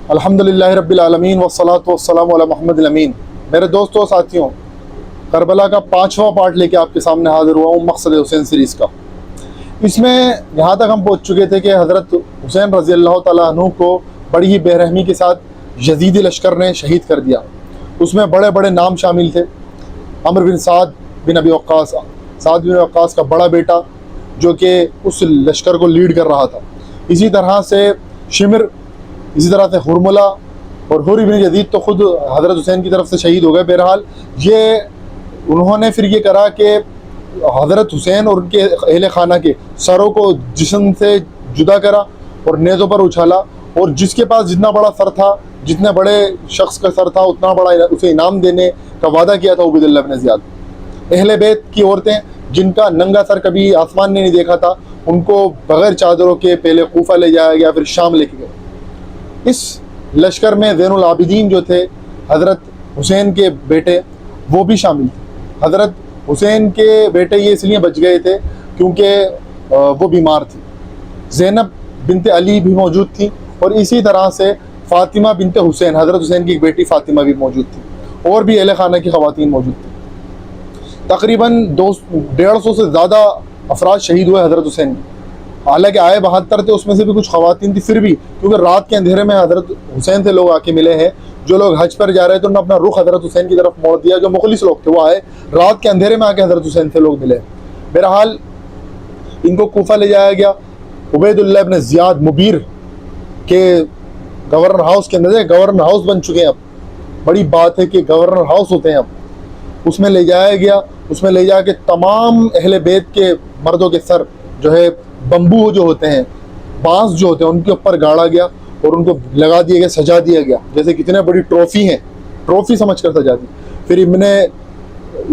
الحمدللہ رب العالمین والصلاۃ والسلام علی محمد الامین۔ میرے دوستوں و ساتھیوں، کربلا کا 5واں پارٹ لے کے آپ کے سامنے حاضر ہوا ہوں مقصد حسین سیریز کا۔ اس میں یہاں تک ہم پہنچ چکے تھے کہ حضرت حسین رضی اللہ تعالیٰ عنہ کو بڑی ہی بے رحمی کے ساتھ یزیدی لشکر نے شہید کر دیا۔ اس میں بڑے بڑے نام شامل تھے، عمرو بن سعد بن ابی وقاص، سعد بن وقاص کا بڑا بیٹا جو کہ اس لشکر کو لیڈ کر رہا تھا، اسی طرح سے شمر، اسی طرح سے حرملہ، اور حر بن یزید تو خود حضرت حسین کی طرف سے شہید ہو گئے۔ بہرحال انہوں نے پھر یہ کرا کہ حضرت حسین اور ان کے اہل خانہ کے سروں کو جسم سے جدا کرا اور نیزوں پر اچھالا، اور جس کے پاس جتنا بڑا سر تھا، جتنے بڑے شخص کا سر تھا، اتنا بڑا اسے انعام دینے کا وعدہ کیا تھا عبید اللہ بن زیاد۔ اہل بیت کی عورتیں جن کا ننگا سر کبھی آسمان نے نہیں دیکھا تھا، ان کو بغیر چادروں کے پہلے کوفہ لے جایا گیا، پھر شام لے کے گئے۔ اس لشکر میں زین العابدین جو تھے حضرت حسین کے بیٹے، وہ بھی شامل تھے۔ حضرت حسین کے بیٹے یہ اس لیے بچ گئے تھے کیونکہ وہ بیمار تھی۔ زینب بنت علی بھی موجود تھی، اور اسی طرح سے فاطمہ بنت حسین، حضرت حسین کی ایک بیٹی فاطمہ بھی موجود تھی، اور بھی اہل خانہ کی خواتین موجود تھیں۔ تقریباً 150 سے زیادہ افراد شہید ہوئے حضرت حسین میں، حالانکہ آئے 72 تھے، اس میں سے بھی کچھ خواتین تھی، پھر بھی کیونکہ رات کے اندھیرے میں حضرت حسین سے لوگ آ کے ملے ہیں۔ جو لوگ حج پر جا رہے تھے انہوں نے اپنا رخ حضرت حسین کی طرف موڑ دیا، جو مخلص لوگ تھے وہ آئے، رات کے اندھیرے میں آ کے حضرت حسین سے لوگ ملے۔ بہرحال ان کو کوفہ لے جایا گیا۔ عبید اللہ ابن زیاد مبیر کے گورنر ہاؤس کے اندر، گورنر ہاؤس بن چکے ہیں اب، بڑی بات ہے کہ گورنر ہاؤس ہوتے ہیں اب، اس میں لے جایا گیا۔ اس میں لے جا کے تمام اہل بیت کے مردوں کے سر جو ہے بمبو جو ہوتے ہیں، بانس جو ہوتے ہیں، ان کے اوپر گاڑا گیا اور ان کو لگا دیا گیا، سجا دیا گیا، جیسے کتنے بڑی ٹرافی ہیں، ٹرافی سمجھ کر سجا دی۔ پھر ابن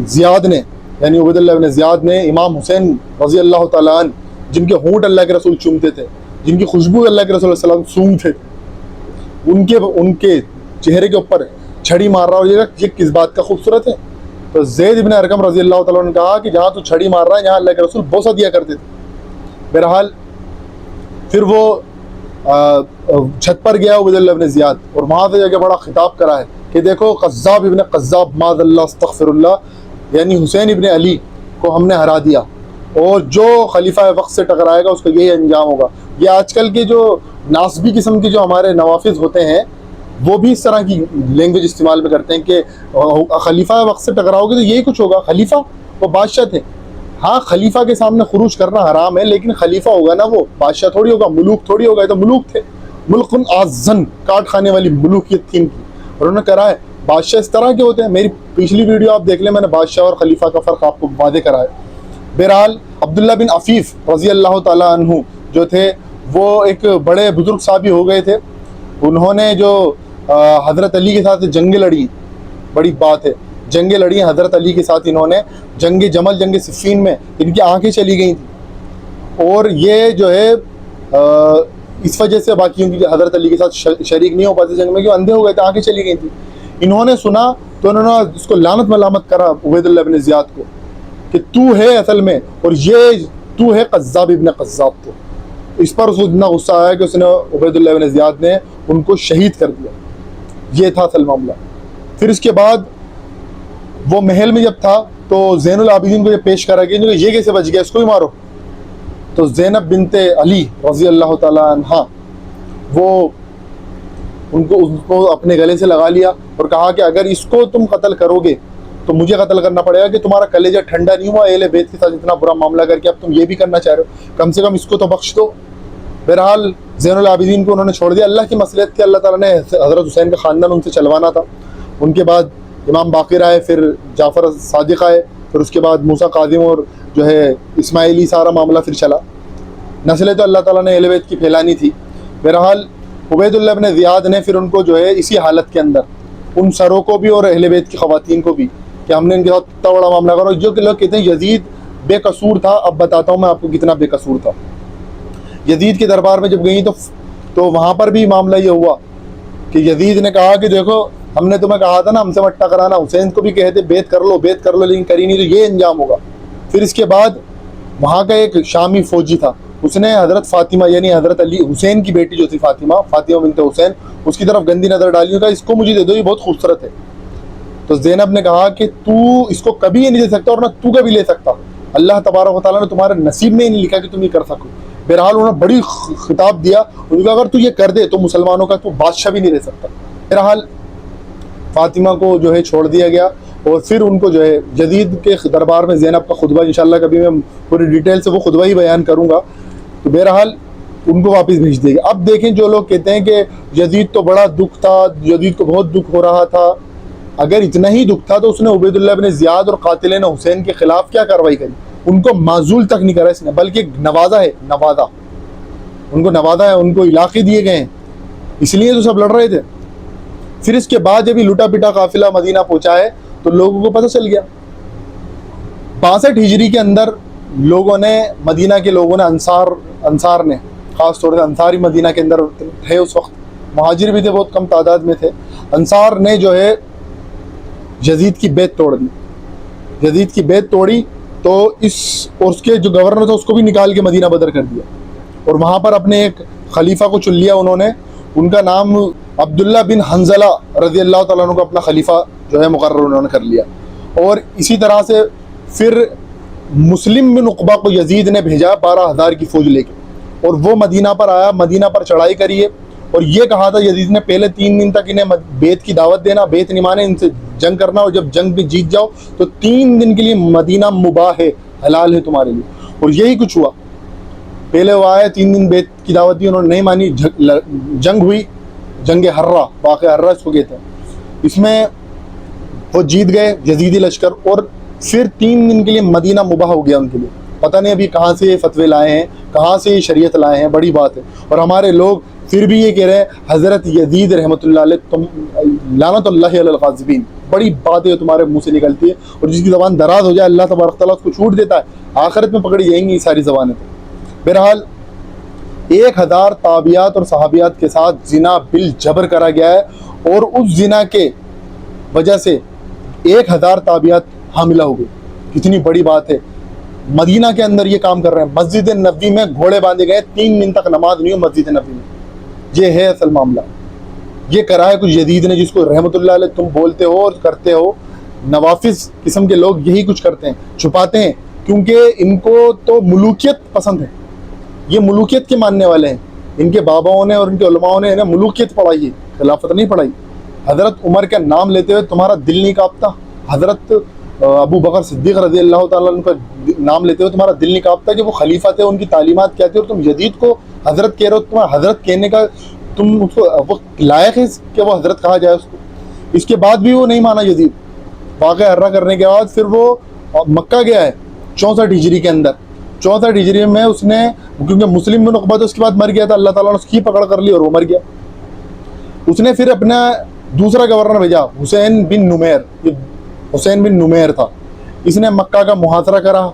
زیاد نے، یعنی عبید اللہ ابن زیاد نے امام حسین رضی اللہ تعالیٰ عنہ، جن کے ہونٹ اللہ کے رسول چومتے تھے، جن کی خوشبو اللہ کے رسول صلی اللہ علیہ وسلم سونگتے تھے، ان کے چہرے کے اوپر چھڑی مار رہا، اور یہ کس بات کا خوبصورت ہے؟ تو زید ابن ارقم رضی اللہ تعالیٰ عنہ نے کہا کہ جہاں تو چھڑی مار رہا ہے، یہاں اللہ کے رسول بوسہ دیا کرتے تھے۔ بہرحال پھر وہ چھت پر گیا عبید اللہ ابن زیاد، اور وہاں سے جا کے بڑا خطاب کرا ہے کہ دیکھو قذاب ابن قذاب معاذ اللہ استغفر اللہ، یعنی حسین ابن علی کو ہم نے ہرا دیا، اور جو خلیفہ وقت سے ٹکرائے گا اس کا یہی انجام ہوگا۔ یہ آج کل کے جو ناسبی قسم کے جو ہمارے نوافذ ہوتے ہیں، وہ بھی اس طرح کی لینگویج استعمال میں کرتے ہیں کہ خلیفہ وقت سے ٹکراؤ گے تو یہی کچھ ہوگا۔ خلیفہ وہ بادشاہ تھے، ہاں خلیفہ کے سامنے خروج کرنا حرام ہے، لیکن خلیفہ ہوگا نا، وہ بادشاہ تھوڑی ہوگا، ملوک تھوڑی ہوگا، یہ تو ملوک تھے، ملک آزن، کاٹ کھانے والی ملوکیت تھی ان کی، اور انہوں نے کرا ہے بادشاہ اس طرح کے ہوتے ہیں۔ میری پچھلی ویڈیو آپ دیکھ لیں، میں نے بادشاہ اور خلیفہ کا فرق آپ کو واضح کرا ہے۔ بہرحال عبداللہ بن عفیف رضی اللہ تعالیٰ عنہ جو تھے، وہ ایک بڑے بزرگ صحابی ہو گئے تھے۔ انہوں نے جو حضرت علی کے ساتھ جنگیں لڑی، بڑی بات ہے، جنگیں لڑی حضرت علی کے ساتھ، انہوں نے جنگ جمل، جنگ صفین میں ان کی آنکھیں چلی گئی تھیں، اور یہ جو ہے اس وجہ سے باقیوں کی حضرت علی کے ساتھ شریک نہیں ہو پاتے جنگ میں، کہ اندھے ہو گئے تھے، آنکھیں چلی گئی تھیں۔ انہوں نے سنا تو انہوں نے اس کو لعنت ملامت کرا عبید اللہ بن زیاد کو کہ تو ہے اصل میں، اور یہ تو ہے قذاب ابن قذاب۔ تو اس پر اس کو اتنا غصہ آیا کہ اس نے عبید اللہ بن زیاد نے ان کو شہید کر دیا۔ یہ تھا اصل معاملہ۔ پھر اس کے بعد وہ محل میں جب تھا تو زین العابدین کو یہ پیش کرا کہ یہ کیسے بچ گیا، اس کو ہی مارو۔ تو زینب بنت علی رضی اللہ تعالیٰ عنہ، وہ ان کو اپنے گلے سے لگا لیا اور کہا کہ اگر اس کو تم قتل کرو گے تو مجھے قتل کرنا پڑے گا، کہ تمہارا کلیجہ ٹھنڈا نہیں ہوا اہل بیت کے ساتھ اتنا برا معاملہ کر کے، اب تم یہ بھی کرنا چاہ رہے ہو، کم سے کم اس کو تو بخش دو۔ بہرحال زین العابدین کو انہوں نے چھوڑ دیا۔ اللہ کی مصلحت تھی، اللہ تعالیٰ نے حضرت حسین کا خاندان ان سے چلوانا تھا۔ ان کے بعد امام باقر آئے، پھر جعفر صادق آئے، پھر اس کے بعد موسیٰ کاظم اور جو ہے اسماعیلی، سارا معاملہ پھر چلا۔ نسلیں تو اللہ تعالیٰ نے اہل بیت کی پھیلانی تھی۔ بہرحال عبید اللہ بن زیاد نے پھر ان کو جو ہے اسی حالت کے اندر، ان سروں کو بھی اور اہل بیت کی خواتین کو بھی، کہ ہم نے ان کے ساتھ اتنا بڑا معاملہ کرو۔ جو کہ لوگ کہتے ہیں یزید بے قصور تھا، اب بتاتا ہوں میں آپ کو کتنا بے قصور تھا۔ یزید کے دربار میں جب گئیں تو وہاں پر بھی معاملہ یہ ہوا کہ یزید نے کہا کہ دیکھو ہم نے تمہیں کہا تھا نا ہم سے مت ٹکرانا، حسین کو بھی کہتے بیعت کر لو بیعت کر لو، لیکن کری نہیں تو یہ انجام ہوگا۔ پھر اس کے بعد وہاں کا ایک شامی فوجی تھا، اس نے حضرت فاطمہ یعنی حضرت علی حسین کی بیٹی جو تھی فاطمہ بنت حسین، اس کی طرف گندی نظر ڈالی، کہا اس کو مجھے دے دو، یہ بہت خوبصورت ہے۔ تو زینب نے کہا کہ تو اس کو کبھی یہ نہیں دے سکتا اور نہ تو کبھی لے سکتا، اللہ تبارک و تعالیٰ نے تمہارے نصیب میں ہی نہیں لکھا کہ تم یہ کر سکو۔ بہرحال انہوں نے بڑی خطاب دیا، انہوں نے کہا اگر تو یہ کر دے تو مسلمانوں کا تو بادشاہ بھی نہیں رہ سکتا۔ بہرحال فاطمہ کو جو ہے چھوڑ دیا گیا، اور پھر ان کو جو ہے یزید کے دربار میں زینب کا خطبہ، انشاءاللہ کبھی میں پوری ڈیٹیل سے وہ خطبہ ہی بیان کروں گا، تو بہرحال ان کو واپس بھیج دے گا۔ اب دیکھیں جو لوگ کہتے ہیں کہ یزید تو بڑا دکھ تھا، یزید کو بہت دکھ ہو رہا تھا، اگر اتنا ہی دکھ تھا تو اس نے عبید اللہ بن زیاد اور قاتلین حسین کے خلاف کیا کارروائی کری؟ ان کو معزول تک نہیں کرا اس نے، بلکہ نوازا ہے، نوازا ان کو نوازا ہے، ان کو علاقے دیے گئے ہیں، اس لیے تو سب لڑ رہے تھے۔ پھر اس کے بعد جب یہ لٹا پٹا قافلہ مدینہ پہنچا ہے تو لوگوں کو پتہ چل گیا۔ 62 ہجری کے اندر لوگوں نے، مدینہ کے لوگوں نے، انصار نے، خاص طور سے انصاری مدینہ کے اندر تھے اس وقت، مہاجر بھی تھے، بہت کم تعداد میں تھے، انصار نے جو ہے یزید کی بیعت توڑ دی، یزید کی بیعت توڑی تو اس کے جو گورنر تھا اس کو بھی نکال کے مدینہ بدر کر دیا، اور وہاں پر اپنے ایک خلیفہ کو چن لیا انہوں نے، ان کا نام عبداللہ بن حنظلہ رضی اللہ تعالیٰ عنہ کو اپنا خلیفہ جو ہے مقرر انہوں نے کر لیا۔ اور اسی طرح سے پھر مسلم بن عقبہ کو یزید نے بھیجا 12,000 کی فوج لے کے، اور وہ مدینہ پر آیا، مدینہ پر چڑھائی کریے، اور یہ کہا تھا یزید نے پہلے 3 دن تک انہیں بیعت کی دعوت دینا، بیعت نہیں مانے ان سے جنگ کرنا، اور جب جنگ میں جیت جاؤ تو 3 دن کے لیے مدینہ مباح ہے، حلال ہے تمہارے لیے۔ اور یہی کچھ ہوا، پہلے وہ آئے، 3 دن بیعت کی دعوت دی، انہوں نے نہیں مانی، جنگ ہوئی، جنگ حرہ، واقعہ حرہ اس کو کہتے ہیں، اس میں وہ جیت گئے یزیدی لشکر، اور پھر 3 دن کے لیے مدینہ مباح ہو گیا ان کے لیے۔ پتہ نہیں ابھی کہاں سے یہ فتوے لائے ہیں، کہاں سے یہ شریعت لائے ہیں، بڑی بات ہے۔ اور ہمارے لوگ پھر بھی یہ کہہ رہے ہیں حضرت یزید رحمۃ اللہ علیہ، تم لعنت اللہ علی الغاصبین، بڑی بات ہے تمہارے منہ سے نکلتی ہے، اور جس کی زبان دراز ہو جائے اللہ تبارک تعالیٰ اس کو چھوٹ دیتا ہے، آخرت میں پکڑی جائیں گی یہ ساری زبانیں۔ بہرحال 1000 تابعات اور صحابیات کے ساتھ زنا بالجبر کرا گیا ہے، اور اس زنا کے وجہ سے 1000 تابعات حاملہ ہو گئی، کتنی بڑی بات ہے۔ مدینہ کے اندر یہ کام کر رہے ہیں، مسجد نبوی میں گھوڑے باندھے گئے، 3 دن تک نماز نہیں ہو مسجد نبوی میں، یہ ہے اصل معاملہ۔ یہ کرا ہے کچھ یزید نے، جس کو رحمۃ اللہ علیہ تم بولتے ہو اور کرتے ہو، نوافذ قسم کے لوگ یہی کچھ کرتے ہیں، چھپاتے ہیں، کیونکہ ان کو تو ملوکیت پسند ہے، یہ ملوکیت کے ماننے والے ہیں، ان کے باباؤں نے اور ان کے علماؤں نے انہیں ملوکیت پڑھائی ہے، خلافت نہیں پڑھائی۔ حضرت عمر کا نام لیتے ہوئے تمہارا دل نہیں کانپتا؟ حضرت ابو بکر صدیق رضی اللہ تعالیٰ عنہ کا نام لیتے ہوئے تمہارا دل نہیں کانپتا کہ وہ خلیفہ تھے، ان کی تعلیمات کیا تھی، اور تم یزید کو حضرت کہہ رہے ہو؟ تمہارا حضرت کہنے کا تم اس کو وہ لائق ہے کہ وہ حضرت کہا جائے اس کو؟ اس کے بعد بھی وہ نہیں مانا یزید، واقعہ حرہ کرنے کے بعد پھر وہ مکہ گیا ہے 64 ہجری کے اندر، 64 ہجری میں اس نے، کیونکہ مسلم بن عقبہ تو اس کے بعد مر گیا تھا، اللہ تعالیٰ نے اس کی پکڑ کر لی اور وہ مر گیا۔ اس نے پھر اپنا دوسرا گورنر بھیجا، حسین بن نمیر، یہ حسین بن نمیر تھا، اس نے مکہ کا محاصرہ کرا،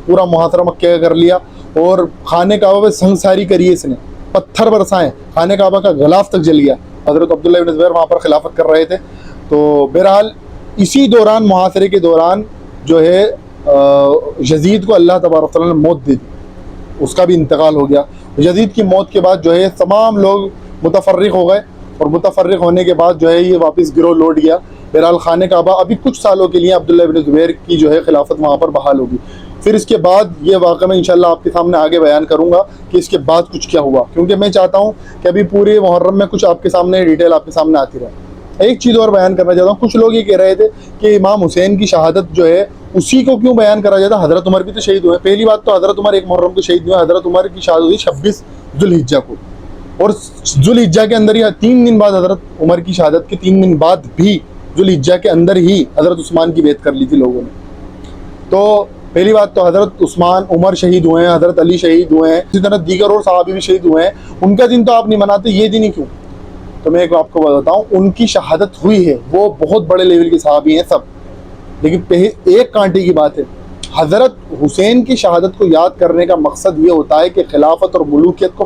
پورا محاصرہ مکہ کا کر لیا، اور خانہ کعبہ پہ سنگساری کری ہے اس نے، پتھر برسائے، خانہ کعبہ کا غلاف تک جل گیا۔ حضرت عبداللہ بن زبیر وہاں پر خلافت کر رہے تھے۔ تو بہرحال اسی دوران، محاصرے کے دوران جو ہے یزید کو اللہ تبارک تعالیٰ نے موت دے دی، اس کا بھی انتقال ہو گیا۔ یزید کی موت کے بعد جو ہے تمام لوگ متفرق ہو گئے، اور متفرق ہونے کے بعد جو ہے یہ واپس گروہ لوٹ گیا۔ بہرحال خانہ کعبہ ابھی کچھ سالوں کے لیے عبداللہ بن زبیر کی جو ہے خلافت وہاں پر بحال ہوگی۔ پھر اس کے بعد یہ واقعہ میں انشاءاللہ آپ کے سامنے آگے بیان کروں گا کہ اس کے بعد کچھ کیا ہوا، کیونکہ میں چاہتا ہوں کہ ابھی پورے محرم میں کچھ آپ کے سامنے ڈیٹیل آپ کے سامنے آتی رہے۔ ایک چیز اور بیان کرنا چاہتا ہوں، کچھ لوگ یہ کہہ رہے تھے کہ امام حسین کی شہادت جو ہے اسی کو کیوں بیان کرا جاتا، حضرت عمر بھی تو شہید ہوئے۔ پہلی بات تو حضرت عمر 1 محرم کو شہید ہوئے، حضرت عمر کی شہادت ہوئی 26 ذوالحجہ کو، اور ذوالحجہ کے اندر ہی 3 دن بعد حضرت عمر کی شہادت کے 3 دن بعد بھی ذوالحجہ کے اندر ہی حضرت عثمان کی بیعت کر لی تھی لوگوں نے۔ تو پہلی بات تو حضرت عثمان، عمر شہید ہوئے ہیں، حضرت علی شہید ہوئے ہیں، اسی طرح دیگر اور صحابی بھی شہید ہوئے ہیں، ان کا دن تو آپ نہیں مناتے، یہ دن ہی کیوں؟ تو میں ایک آپ کو بتاتا ہوں، ان کی شہادت ہوئی ہے، وہ بہت بڑے لیول کے صحابی ہیں سب، لیکن ایک کانٹے کی بات ہے، حضرت حسین کی شہادت کو یاد کرنے کا مقصد یہ ہوتا ہے کہ خلافت اور ملوکیت کو